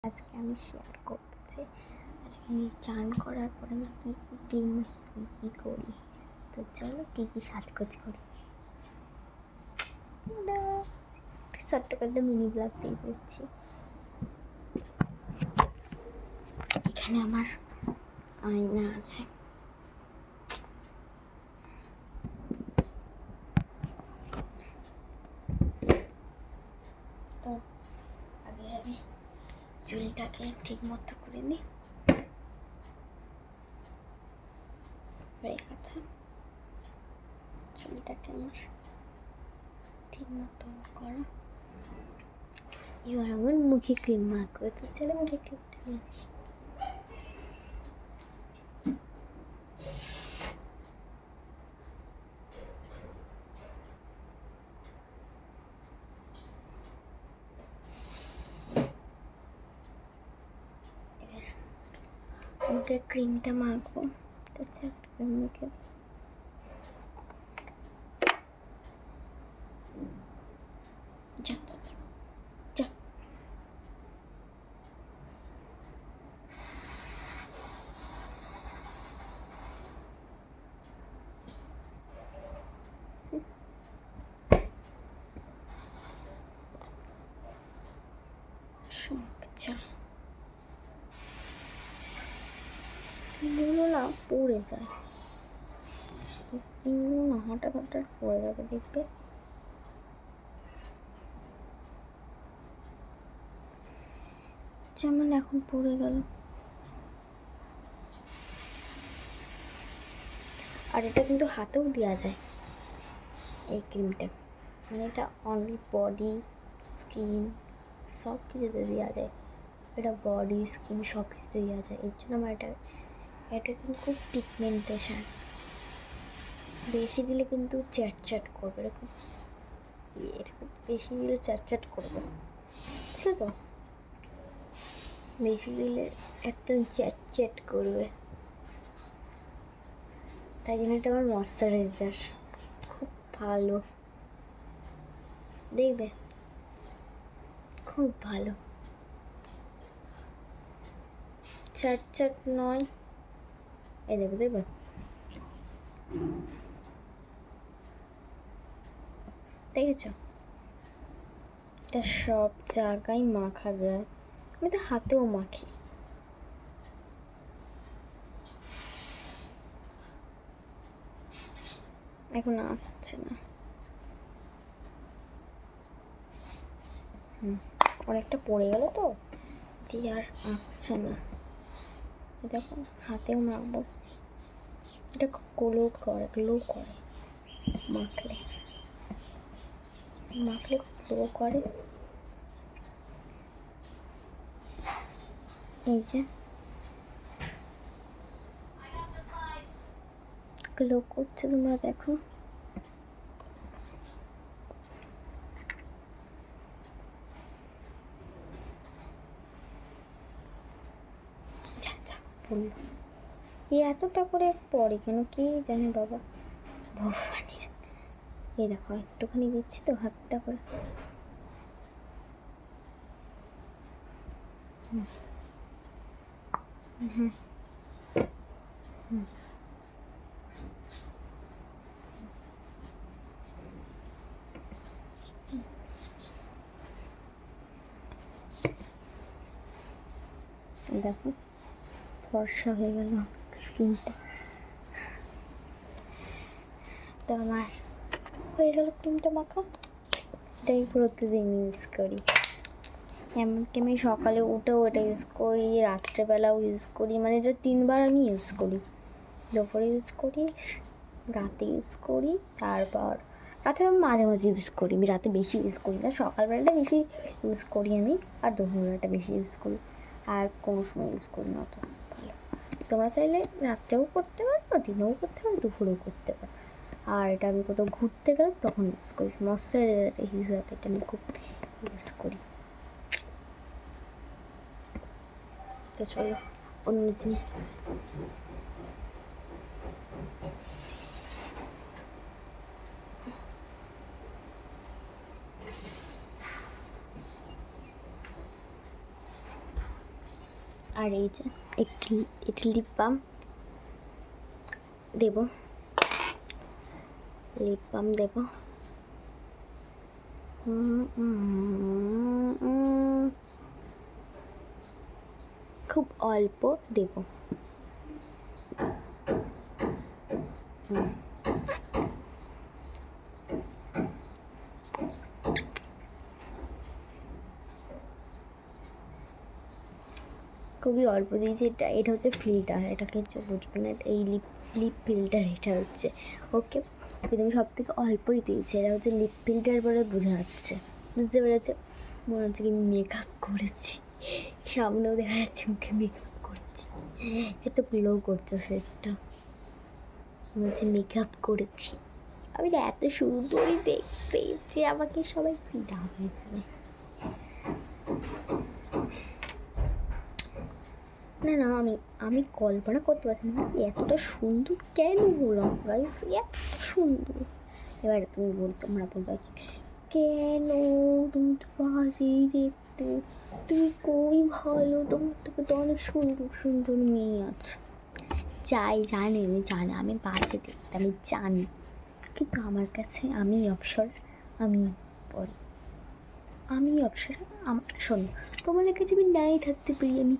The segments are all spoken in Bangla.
আজকে আমি শেয়ার করবো যে আজকে আমি চান করার পর আমি কী কী ক্রিম কী করি। তো চলো কী কী সাজগোজ করি। ছোট্ট একটা মিনি ব্লগ দিয়ে দিচ্ছি। এখানে আমার আয়না আছে। তো আগে আমি চুলটাকে ঠিক মতো করে নিই। হয়ে গেছে, চুলটাকে আমার ঠিক মতো করা। এবার আমার মুখে ক্রিম মাখবো। তো চলো মুখে ক্রিমটা নিয়ে আসি। মুখে ক্রিমটা মাখবো। তো চলো ক্রিম মেখে দিই। যা যা যা যা। সবচা ক্রিমগুলো না পড়ে যায়, ক্রিমগুলো না হঠাৎ হঠাৎ পড়ে যাবে, দেখবে। যেমন এখন পড়ে গেল। আর এটা কিন্তু হাতেও দেওয়া যায় এই ক্রিমটা, মানে এটা অনলি বডি স্কিন সব কিছুতে দেওয়া যায়। এটা বডি স্কিন সব কিছুতে দেওয়া যায়। এর জন্য আমার এটা কিন্তু খুব পিগমেন্টেশন। বেশি দিলে কিন্তু চ্যাট করবে, এরকম এরকম বেশি দিলে চ্যাট করবে, বুঝলে তো। বেশি দিলে একদম চ্যাট করবে। তাই জন্য এটা আমার ময়শ্চারাইজার খুব ভালো, দেখবে খুব ভালো। চ্যাট নয়, এই দেখবে দেখবে দেখেছ, এটা সব জায়গায় মাখা যায়। আমি তো হাতেও মাখি। এখন আসছে না, অনেকটা পড়ে গেল তো দিয়ে আর আসছে না। দেখো হাতেও মাখবো, এটা গ্লো করে মাখলে গ্লো করে। এই যে গ্লো করছে, তোমরা দেখো। বললো এই এতটা করে পড়ে কেন কি জানে বাবা, ভগবানই জানে। এই দেখো একটুখানি দিচ্ছি তো হাতটা করে। দেখো ফর্সা হয়ে গেল স্কিনটা। তো আমার হয়ে গেল ক্রিমটা মাখা। এটাই প্রতিদিন ইউজ করি। এমনকি আমি সকালে উঠেও এটা ইউজ করি, রাত্রেবেলাও ইউজ করি। মানে এটা 3 বার আমি ইউজ করি। দুপুরে ইউজ করি, রাতে ইউজ করি, তারপর রাতে আমি মাঝে মাঝে ইউজ করি। আমি রাতে বেশি ইউজ করি না, সকালবেলাটা বেশি ইউজ করি আমি, আর দুপুরবেলাটা বেশি ইউজ করি। আর কোনো সময় ইউজ করি না অত ভালো। তোমরা চাইলে রাত্রেও করতে পারো, দিনেও করতে পারো, দুপুরেও করতে পারো। আর এটা আমি কোথাও ঘুরতে গেলে তখন ইউজ করি। ময়শ্চারাইজার হিসাবে এটা আমি খুব ইউজ করি। তো চলো অন্য জিনিস। আর এই যে একটু একটু লিপ বাম দেবো, লিপ বাম দেবো। খুব অল্প দেব। খুবই অল্প দিয়েছি। এটা হচ্ছে ফিল্টার, এটাকে হচ্ছে বুঝবে না, এই লিপ ফিল্টার এটা হচ্ছে। ওকে, কিন্তু আমি সব থেকে অল্পই দিয়েছি। এটা হচ্ছে লিপ ফিল্টার বলে বোঝা যাচ্ছে, বুঝতে পেরেছে? মনে হচ্ছে কি মেকআপ করেছি, সামনেও দেখা যাচ্ছে মুখে মেকআপ করেছি, এত গ্লো করছে ফেসটা, মনে হচ্ছে মেকআপ করেছি। আমি না এত সুন্দরই দেখতে যে আমাকে সবাই ফিদা হয়ে যাবে। না না, আমি কল্পনা করতে পারছি না এতটা সুন্দর কেন হলাম গাইস, এত সুন্দর। এবার তোমরা বলবে কেন তুমি তো বাজেই দেখতে, তুমি কই ভালো, তোমার থেকে তো অনেক সুন্দর সুন্দর মেয়ে আছে। জানি আমি বাজে দেখতে, আমি জানি, কিন্তু আমার কাছে আমি অপসরা, আমি পড়ি, আমি অপসরা। শোনো, তোমাদের কাছে আমি নাই থাকতে পারি, আমি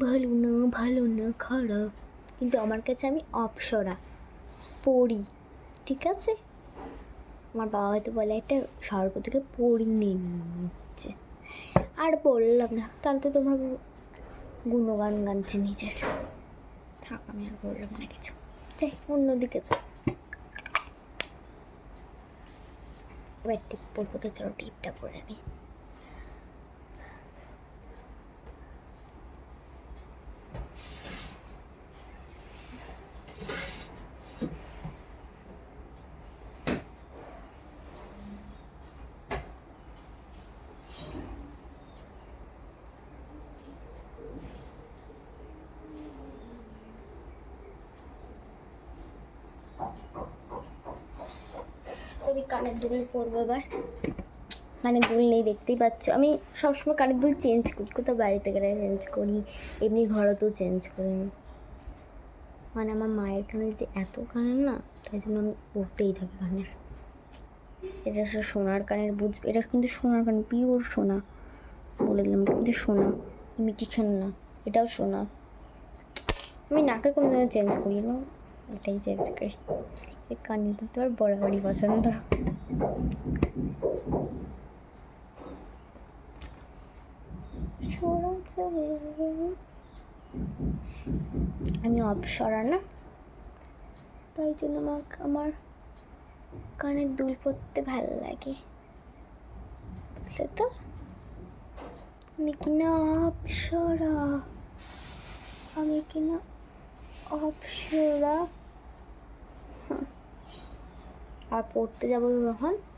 ভালো না খারাপ, কিন্তু আমার কাছে আমি অপসরা, পড়ি, ঠিক আছে? আমার বাবা হয়তো বলে একটা স্বর্গ থেকে পড়ি নিচ্ছে। আর বললাম না, তাহলে তো তোমার গুণগান গানছে নিজের। থাক, আমি আর বললাম না কিছু, যাই অন্যদিকে যাই। এবার টিপ পরবো, তো চলো টিপটা পরে নিই। তবে কানের দুল পরবো এবার, মানে দুল নেই দেখতেই পাচ্ছ। আমি সবসময় কানের দুল চেঞ্জ করি, কোথাও বাড়িতে গেলে চেঞ্জ করি, এমনি ঘরেতেও চেঞ্জ করি। মানে আমার মায়ের কানের যে এত কানের না, তাই জন্য আমি পরতেই থাকি কানের। এটা সোনার কানের, বুঝবে? এটা কিন্তু সোনার কানের, পিওর সোনা, বলে দিলাম, এটা কিন্তু সোনা, ইমিটেশন না, এটাও সোনা। আমি নাকের কোনো দিনও চেঞ্জ করি না, এটাই চেঞ্জ করি। এই কানের তো আর বরাবরই পছন্দ। আমি অপসরা না, তাই জন্য আমার কানের দুল পরতে ভালো লাগে, বুঝলে তো? আমি কিনা অপসরা, আমি কিনা অপসরা। আর পড়তে যাবো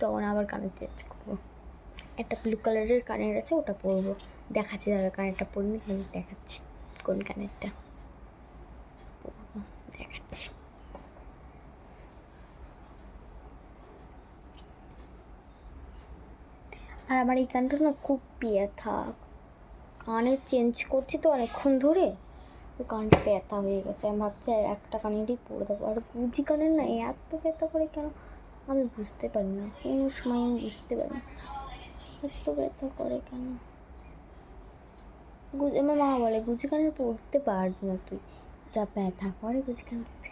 তখন আবার কানের চেঞ্জ করবো। একটা ব্লু কালারের কানের আছে, ওটা পরবো, দেখাচ্ছি দাদা। কানেরটা পরিনি, দেখাচ্ছি কোন কানেরটা পরবো, দেখাচ্ছি। আর আমার এই কানটা না খুব ব্যথা, কানের চেঞ্জ করছি তো অনেকক্ষণ ধরে, কানটা ব্যথা হয়ে গেছে। আমি ভাবছি একটা কানেরই পরে দেবো। আর গুজি কানের না এত ব্যথা করে কেন আমি বুঝতে পারি না, কোনো সময় আমি বুঝতে পারি না এত ব্যথা করে কেন। আমার মা বলে গুজি কানের পরতে পারবি না তুই, যা ব্যথা করে গুজি কান পরতে।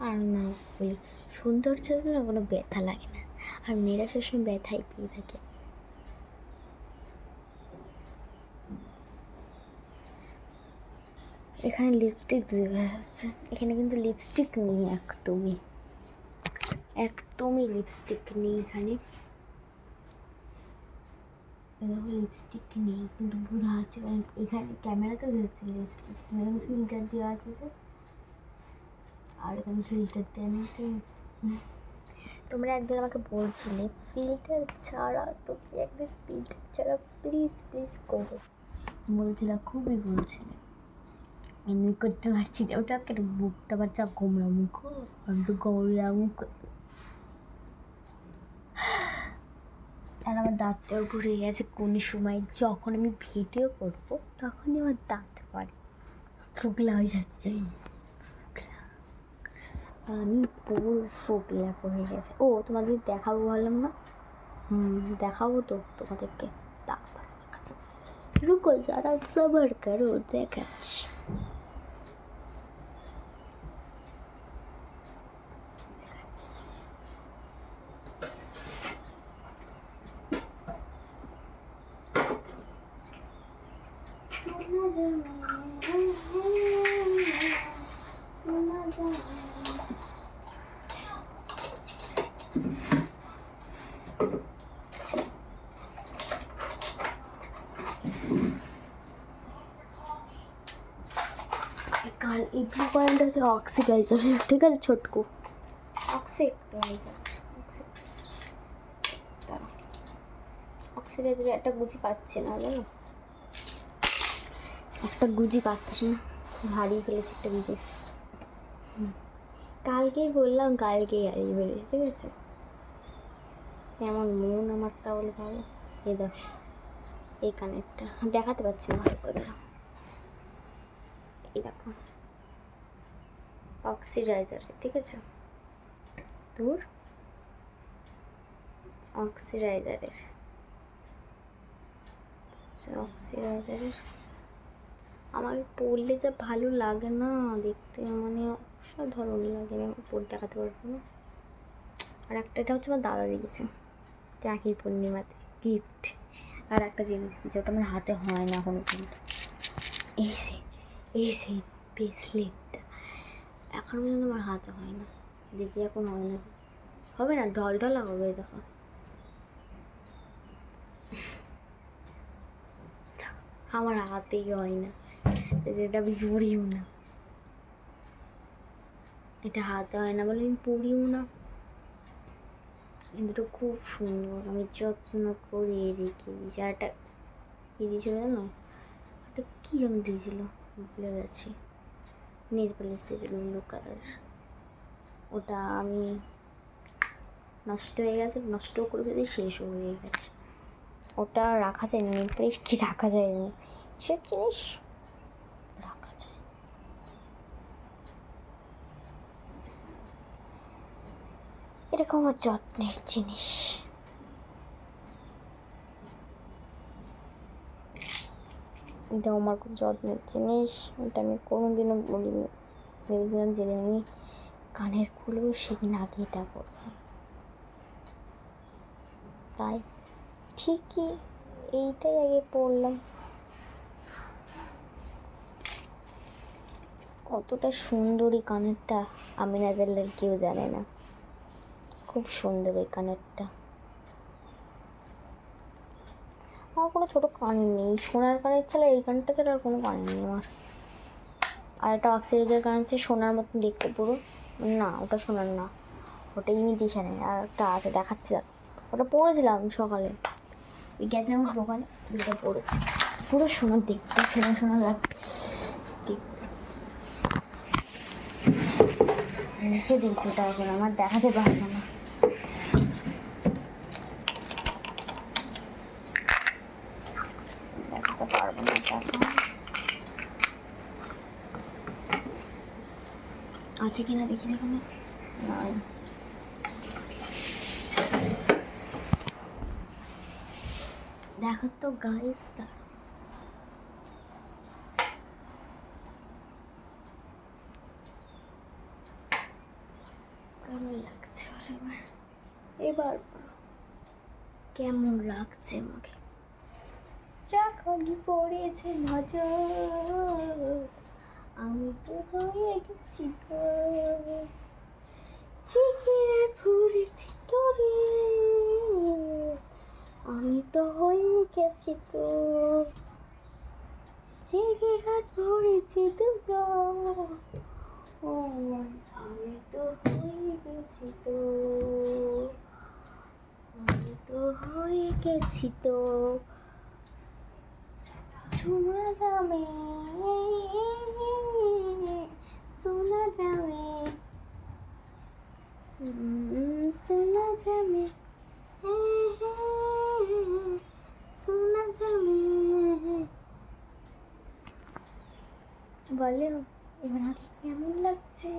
আর মা বলি সৌন্দর্য না কোনো ব্যথা লাগে না, আর মেয়েরা সবসময় ব্যথাই পেয়ে থাকে। এখানে লিপস্টিক দেখা যাচ্ছে, এখানে কিন্তু লিপস্টিক নেই, একদমই লিপস্টিক নেই এখানে। লিপস্টিক নেই কিন্তু বোঝা যাচ্ছে, কারণ এখানে ক্যামেরাতে যাচ্ছে লিপস্টিক, এখানে ফিল্টার দেওয়া আছে যে, আর এখানে ফিল্টার দেওয়া নেই। তোমরা একদিন আমাকে বলছিলে ফিল্টার ছাড়া, তো কি একদিন ফিল্টার ছাড়া প্লিজ করো বলছিলাম, খুবই বলছিলে। আমি করতে পারছি না ওটা, কেন মুখটা আবার চা গোমরা মুখ, আমি তো গৌরিয়া মুখ। আর আমার দাঁতটাও ঘুরে গেছে কোন সময়, যখন আমি ভিডিও করবো তখনই আমার দাঁত পড়ে। ফোকলা হয়ে যাচ্ছে, আমি পুরো ফোকলা হয়ে গেছে। ও তোমাদের দেখাবো বললাম না, দেখাবো তো তোমাদেরকে, দেখাচ্ছি, রুকো যারা সবার করো, দেখাচ্ছি। কাল এই ব্লু কালারটা হচ্ছে অক্সিডাইজার, ঠিক আছে, ছোটকু অক্সিডাইজার একটা গুজি পাচ্ছি না, জানো, একটা গুজি পাচ্ছি না, হারিয়ে ফেলেছি একটা গুজি। কালকেই বললাম, কালকেই হারিয়ে ফেলেছি, ঠিক আছে। কেমন মন আমার তাহলে ভালো। এই দেখো এই কানেরটা দেখাতে পাচ্ছি না ভালো করে, দাঁড়াও, এই দেখো অক্সিডাইজার, ঠিক আছে, দূর অক্সিডাইজারের, অক্সিডাইজারের আমাকে পরলে যা ভালো লাগে না দেখতে, মানে অসাধারণ লাগে, আমি পরে দেখাতে পারবো না। আর একটা, এটা হচ্ছে আমার দাদা দিয়েছে রাখি পূর্ণিমাতে গিফট, আর একটা জিনিস দিয়েছে, ওটা আমার হাতে হয় না এখনো কিন্তু, এই সেই ব্রেসলেটটা এখন পর্যন্ত আমার হাতে হয় না, দেখি এখন হয় না, হবে না, ঢলঢলা হবে, দেখো আমার হাতেই হয় না, যেটা আমি পড়িও না, এটা হাতে হয় না বলে আমি পড়িও না, কিন্তু খুব সুন্দর, আমি যত্ন করে রেখেছি। আর একটা কী দিয়েছিল জানো, একটা কী আমি দিয়েছিল ভুলে গেছি, নেল পালিশ দিয়েছিল ব্লু কালার, ওটা আমি নষ্ট হয়ে গেছে, নষ্ট করে ফেলে শেষও হয়ে গেছে, ওটা রাখা যায় নেল পালিশ কি রাখা যায় না, সব জিনিস রাখা যায়। এরকম আমার যত্নের জিনিস, এটা আমার খুব যত্নের জিনিস, এটা আমি কোনোদিনও বলিনি, ভেবেছিলাম যেদিন আমি কানের খুলবো সেদিন আগে এটা করবো, তাই ঠিকই এইটাই আগে পড়লাম। কতটা সুন্দর এই কানেরটা আমি না জানলে কেউ জানে না, খুব সুন্দর এই কানেরটা। আমার কোনো ছোটো কানের নেই, সোনার কানের ছাড়া এই কানেরটা ছাড়া আর কোনো কানের নেই আমার। আর একটা অক্সিডাইজার কান আছে সোনার মতন দেখতে পুরো, না ওটা সোনার না, ওটা ইমিটেশনের, আর একটা আছে দেখাচ্ছি, ওটা পরেছিলাম সকালে, ওই গেছিলাম আমার দোকানে, ওটা পরেছি, পুরো সোনার দেখতে, সোনা সোনা লাগবে দেখতে, রেখে দিয়েছি ওটা, এখন আমার দেখাতে পারবো না, দেখাতে পারবো না, আছে কিনা দেখি, দেখো না, নাই, দেখো তো গাইস, কেমন লাগছে বলো এবার কেমন লাগছে আমাকে, যখন পড়েছে নজর আমি তো হয়ে গেছি তো, চিকিরে ঘুরেছি তোরে, আমি তো হয়ে গেছি তো, জেগে রাত ভরেছি দুজন, ও আমি তো হয়ে গেছি তো, আমি তো হয়ে গেছি তো, শোনা যাবে, শোনা যাবে, শোনা যাবে, শোনা যাবে, বলো এবার আগে কেমন লাগছে?